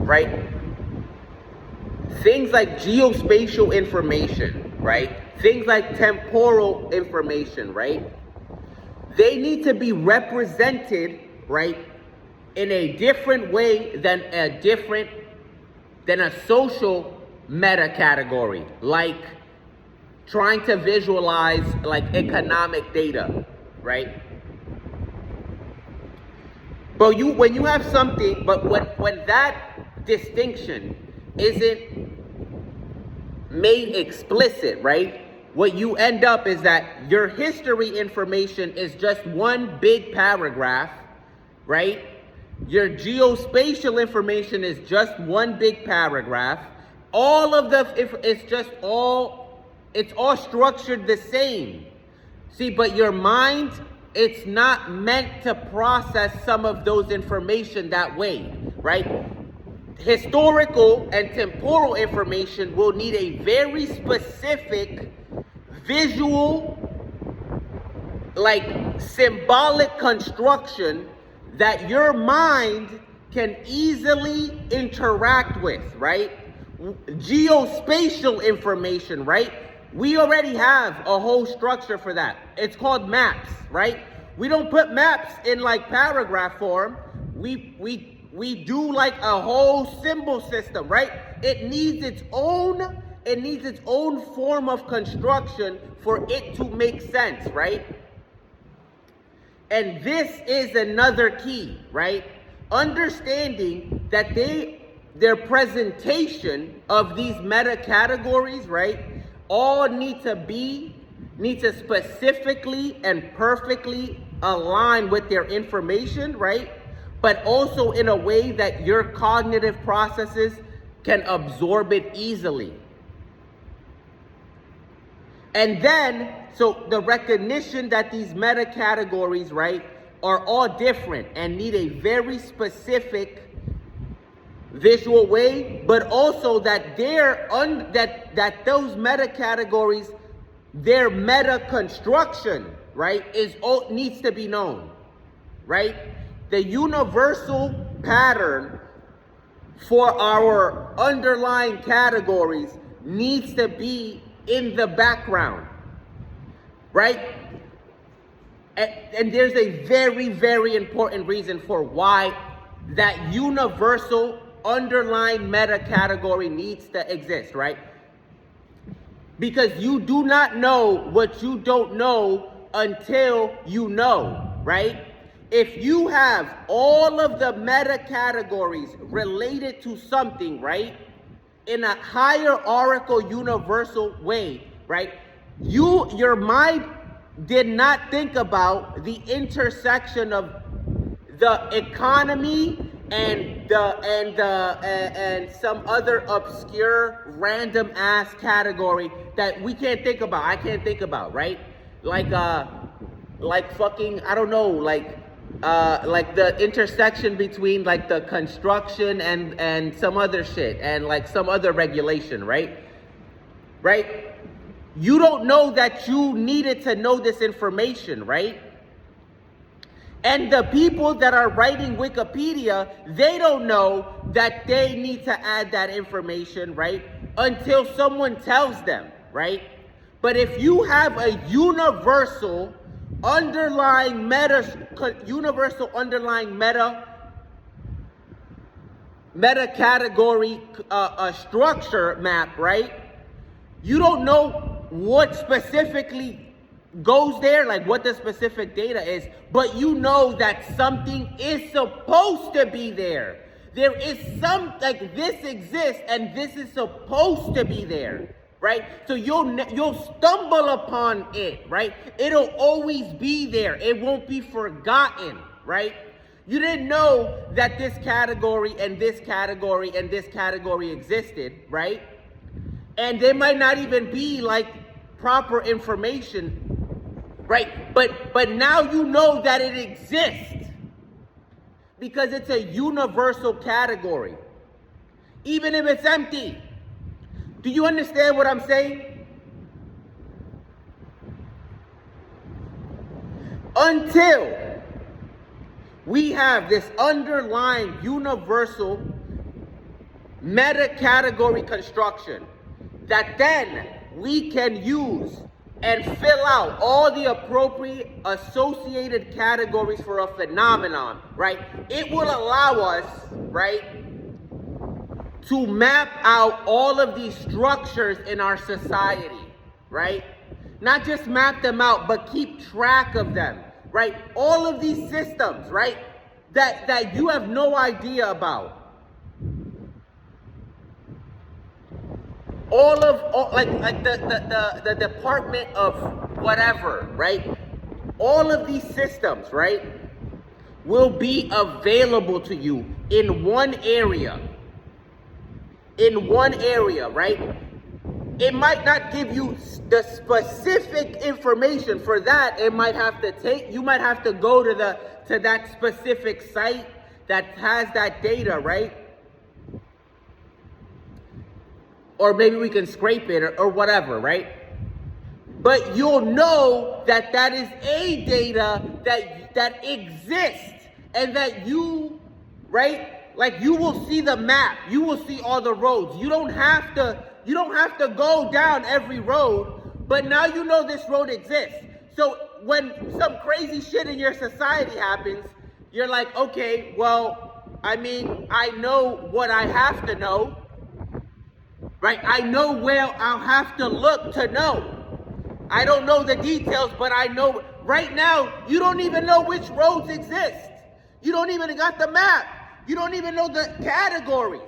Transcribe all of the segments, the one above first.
right? Things like geospatial information, right? Things like temporal information, right? They need to be represented, right, in a different way than a social meta category, like trying to visualize like economic data, right? But when you have something, but when that distinction isn't made explicit, right? What you end up is that your history information is just one big paragraph, right? Your geospatial information is just one big paragraph. All of it's all structured the same. See, but your mind, it's not meant to process some of those information that way, right? Historical and temporal information will need a very specific visual, like symbolic construction that your mind can easily interact with, right? Geospatial information, right? We already have a whole structure for that. It's called maps, right? We don't put maps in like paragraph form. We do like a whole symbol system, right? It needs its own form of construction for it to make sense, right? And this is another key, right? Understanding that their presentation of these meta categories, right, all need to specifically and perfectly align with their information, right? But also in a way that your cognitive processes can absorb it easily. And then, so the recognition that these meta categories, right, are all different and need a very specific visual way, but also that that those meta categories, their meta construction, right, needs to be known, right? The universal pattern for our underlying categories needs to be in the background, right? And there's a very, very important reason for why that universal underlying meta category needs to exist, right? Because you do not know what you don't know until you know, right? If you have all of the meta categories related to something, right, in a hierarchical universal way, right, your mind did not think about the intersection of the economy and some other obscure random ass category that we can't think about. I can't think about, right? Like fucking, I don't know, like the intersection between like the construction and some other shit and like some other regulation, right? Right? You don't know that you needed to know this information, right? And the people that are writing Wikipedia, they don't know that they need to add that information, right? Until someone tells them, right? But if you have a universal underlying meta category structure map, right? You don't know what specifically goes there, like what the specific data is, but you know that something is supposed to be there. There is like this exists and this is supposed to be there, right? So you'll stumble upon it, right? It'll always be there. It won't be forgotten, right? You didn't know that this category and this category and this category existed, right? And there might not even be like proper information, right? But now you know that it exists because it's a universal category, even if it's empty. Do you understand what I'm saying? Until we have this underlying universal meta category construction that then we can use and fill out all the appropriate associated categories for a phenomenon, right? It will allow us, right, to map out all of these structures in our society, right? Not just map them out, but keep track of them, right? All of these systems, right, that you have no idea about. Like the department of whatever, right? All of these systems, right, will be available to you in one area. In one area, right? It might not give you the specific information. For that, it might have to you might have to go to that specific site that has that data, right? Or maybe we can scrape it or whatever, right? But you'll know that that is a data that exists, and that you, right? Like, you will see the map, you will see all the roads. You don't have to go down every road, but now you know this road exists. So when some crazy shit in your society happens, you're like, okay, well, I mean, I know what I have to know, right? I know where I'll have to look to know. I don't know the details, but I know. Right now, you don't even know which roads exist. You don't even got the map. You don't even know the categories,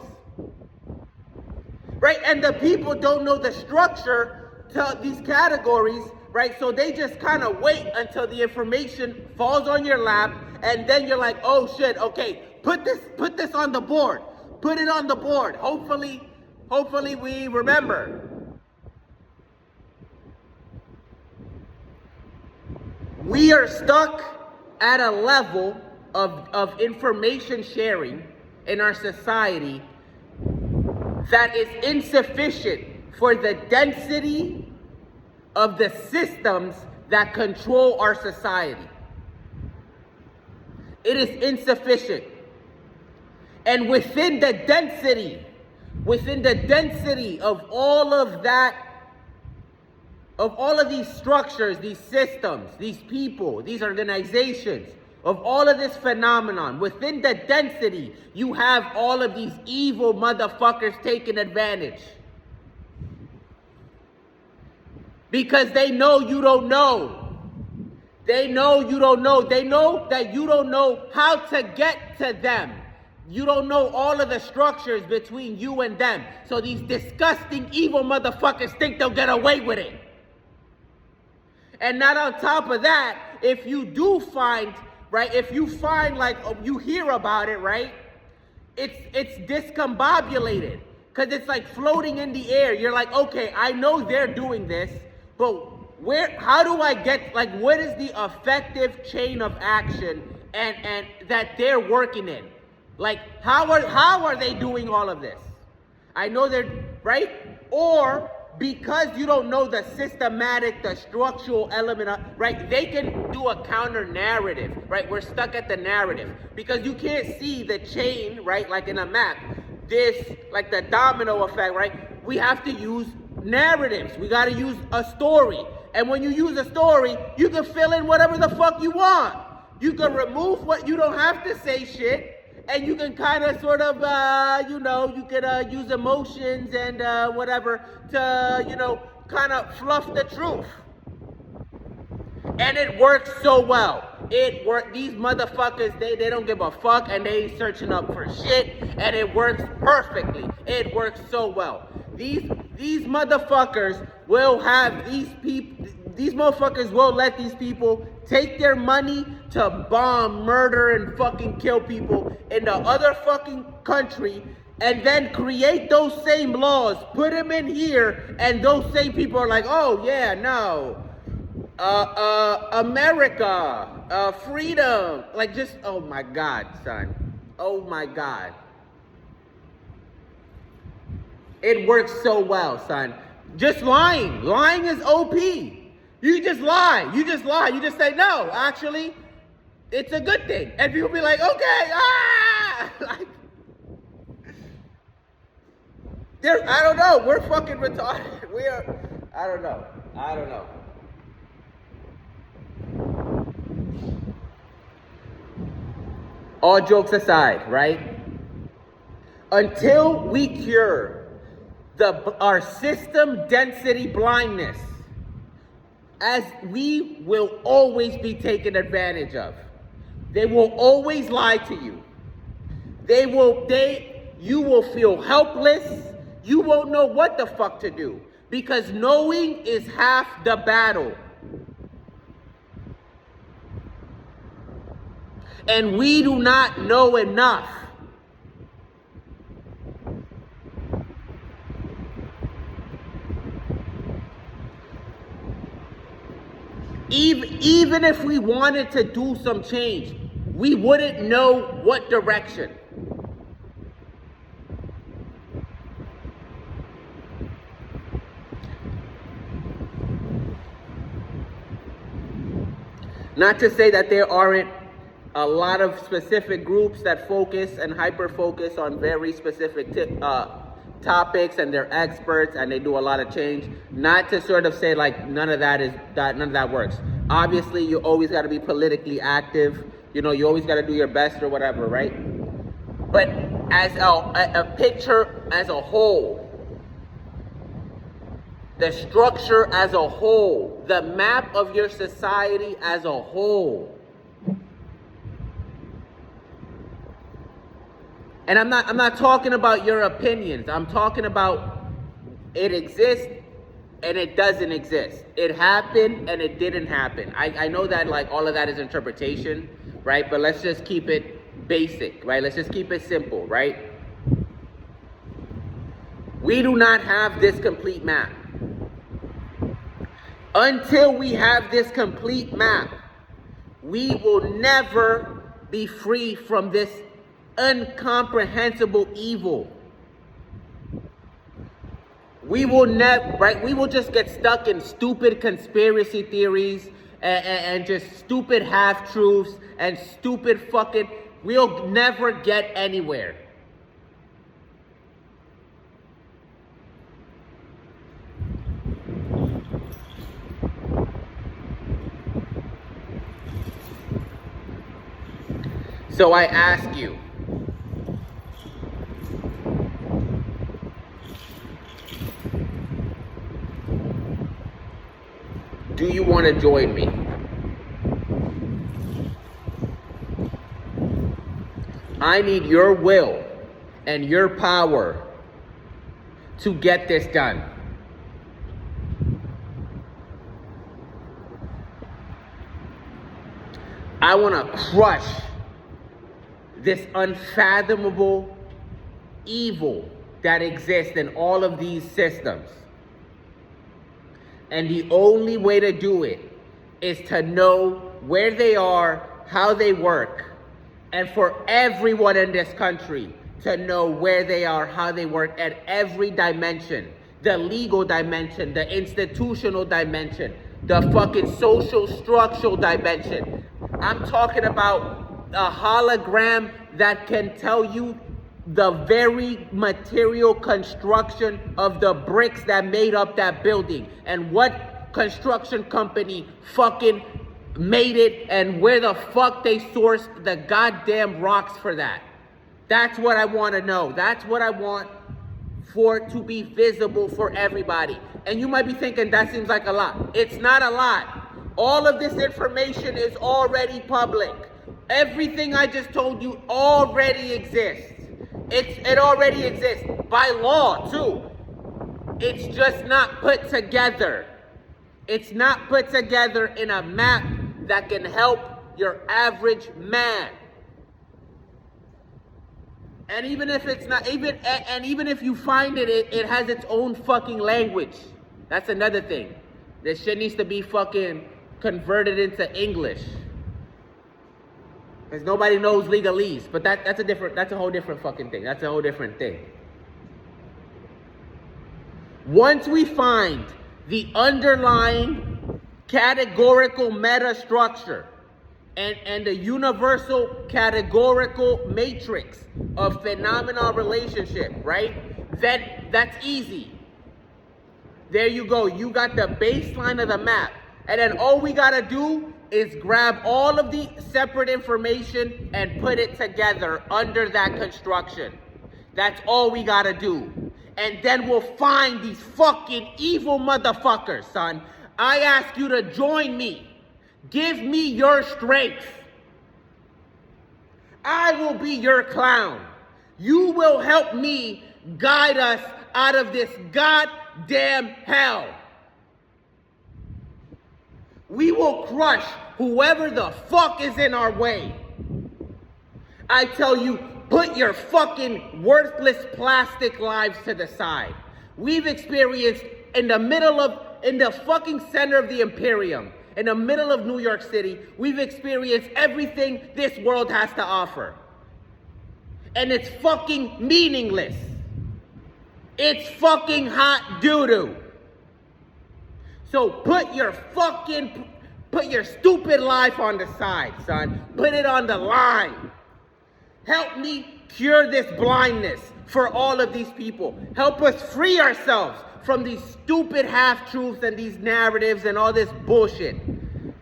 right? And the people don't know the structure to these categories, right? So they just kind of wait until the information falls on your lap, and then you're like, oh shit, okay, put this on the board. Put it on the board. Hopefully we remember. We are stuck at a level of information sharing in our society that is insufficient for the density of the systems that control our society. It is insufficient. And within the density of all of that, of all of these structures, these systems, these people, these organizations, of all of this phenomenon, within the density, you have all of these evil motherfuckers taking advantage. Because they know you don't know. They know you don't know. They know that you don't know how to get to them. You don't know all of the structures between you and them. So these disgusting evil motherfuckers think they'll get away with it. And not on top of that, if you do find, right, if you find, like, you hear about it, right, it's discombobulated, because it's like floating in the air. You're like, okay, I know they're doing this, but how do I get, like, what is the effective chain of action and that they're working in? Like, how are they doing all of this? I know they're, right? Or because you don't know the systematic, the structural element of, right, they can do a counter narrative, right? We're stuck at the narrative because you can't see the chain, right? Like in a map, this, like the domino effect, right? We have to use narratives. We got to use a story. And when you use a story, you can fill in whatever the fuck you want. You can remove what, you don't have to say shit. And you can kind of sort of, you could use emotions and whatever to, kind of fluff the truth. And it works so well. These motherfuckers, they don't give a fuck, and they ain't searching up for shit, and it works perfectly. It works so well. These motherfuckers will have these motherfuckers will let these people take their money to bomb, murder, and fucking kill people in the other fucking country, and then create those same laws, put them in here, and those same people are like, oh yeah, no, America, freedom, like, just, oh my God, son, oh my God. It works so well, son. Just lying. Lying is OP. You just lie. You just lie. You just say, no, actually, it's a good thing. And people be like, okay, like, I don't know. We're fucking retarded. We are. I don't know. I don't know. All jokes aside, right? Until we cure our system density blindness, as we will always be taken advantage of. They will always lie to you. You will feel helpless. You won't know what the fuck to do, because knowing is half the battle. And we do not know enough. Even if we wanted to do some change, we wouldn't know what direction. Not to say that there aren't a lot of specific groups that focus and hyper-focus on very specific topics, and they're experts and they do a lot of change. Not to sort of say like none of that works. Obviously, you always got to be politically active. You know, you always got to do your best or whatever, right? But as a picture as a whole, the structure as a whole, the map of your society as a whole. And I'm not talking about your opinions. I'm talking about it exists and it doesn't exist. It happened and it didn't happen. I know that like all of that is interpretation, right? But let's just keep it basic, right? Let's just keep it simple, right? We do not have this complete map. Until we have this complete map, we will never be free from this incomprehensible evil. We will never, right? We will just get stuck in stupid conspiracy theories and just stupid half-truths and stupid fucking, we'll never get anywhere. So I ask you, do you want to join me? I need your will and your power to get this done. I want to crush this unfathomable evil that exists in all of these systems. And the only way to do it is to know where they are, how they work, and for everyone in this country to know where they are, how they work at every dimension. The legal dimension, the institutional dimension, the fucking social structural dimension. I'm talking about a hologram that can tell you the very material construction of the bricks that made up that building and what construction company fucking made it and where the fuck they sourced the goddamn rocks for that. That's what I want to know. That's what I want for it to be visible for everybody. And you might be thinking that seems like a lot. It's not a lot. All of this information is already public. Everything I just told you already exists. It already exists by law too. It's just not put together. It's not put together in a map that can help your average man. And even if it's not, even if you find it, it has its own fucking language. That's another thing. This shit needs to be fucking converted into English. Because nobody knows legalese. But that's a whole different fucking thing. That's a whole different thing. Once we find the underlying categorical meta structure and the universal categorical matrix of phenomenal relationship, right? then that's easy. There you go. You got the baseline of the map. And then all we got to do is grab all of the separate information and put it together under that construction. That's all we got to do. And then we'll find these fucking evil motherfuckers, son. I ask you to join me. Give me your strength. I will be your clown. You will help me guide us out of this goddamn hell. We will crush whoever the fuck is in our way. I tell you, put your fucking worthless plastic lives to the side. We've experienced in the fucking center of the Imperium, in the middle of New York City, we've experienced everything this world has to offer. And it's fucking meaningless. It's fucking hot doo-doo. So put your stupid life on the side, son. Put it on the line. Help me cure this blindness for all of these people. Help us free ourselves from these stupid half-truths and these narratives and all this bullshit.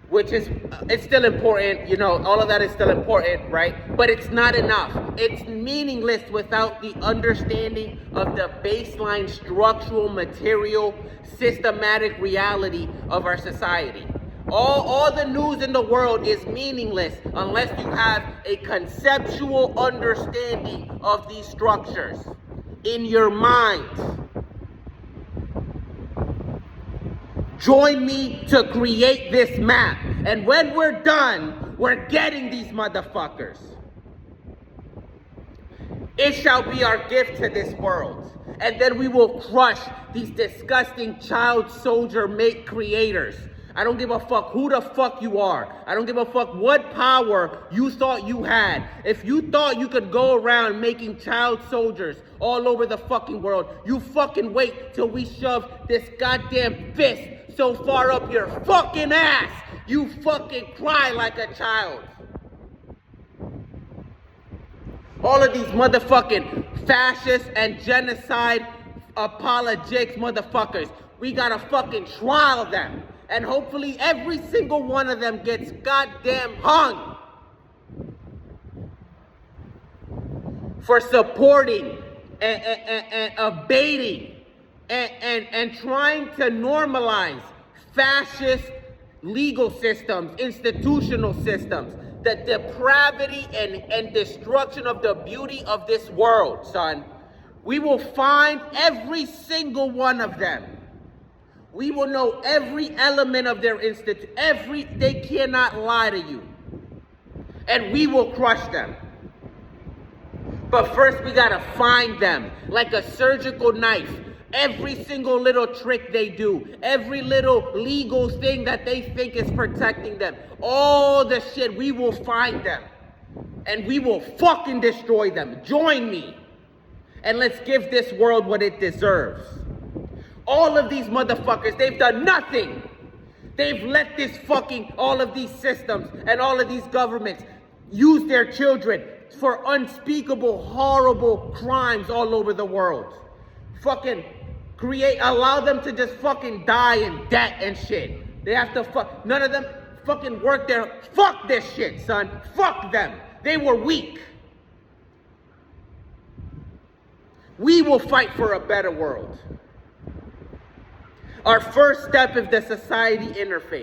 Which is, it's still important, you know, all of that is still important, right? But it's not enough. It's meaningless without the understanding of the baseline structural, material, systematic reality of our society. All the news in the world is meaningless unless you have a conceptual understanding of these structures in your mind. Join me to create this map. And when we're done, we're getting these motherfuckers. It shall be our gift to this world. And then we will crush these disgusting child soldier mate creators. I don't give a fuck who the fuck you are. I don't give a fuck what power you thought you had. If you thought you could go around making child soldiers all over the fucking world, you fucking wait till we shove this goddamn fist so far up your fucking ass, you fucking cry like a child. All of these motherfucking fascist and genocide apologetics motherfuckers, we gotta fucking trial them. And hopefully every single one of them gets goddamn hung for supporting and abating and trying to normalize fascist legal systems, institutional systems, the depravity and destruction of the beauty of this world, son. We will find every single one of them. We will know every element of their institute. They cannot lie to you. And we will crush them. But first we gotta find them like a surgical knife. Every single little trick they do, every little legal thing that they think is protecting them, all the shit, we will find them. And we will fucking destroy them. Join me. And let's give this world what it deserves. All of these motherfuckers, they've done nothing. They've let all of these systems and all of these governments use their children for unspeakable, horrible crimes all over the world. Fucking allow them to just fucking die in debt and shit. They have to none of them fucking work there. Fuck this shit, son. Fuck them. They were weak. We will fight for a better world. Our first step is the society interface.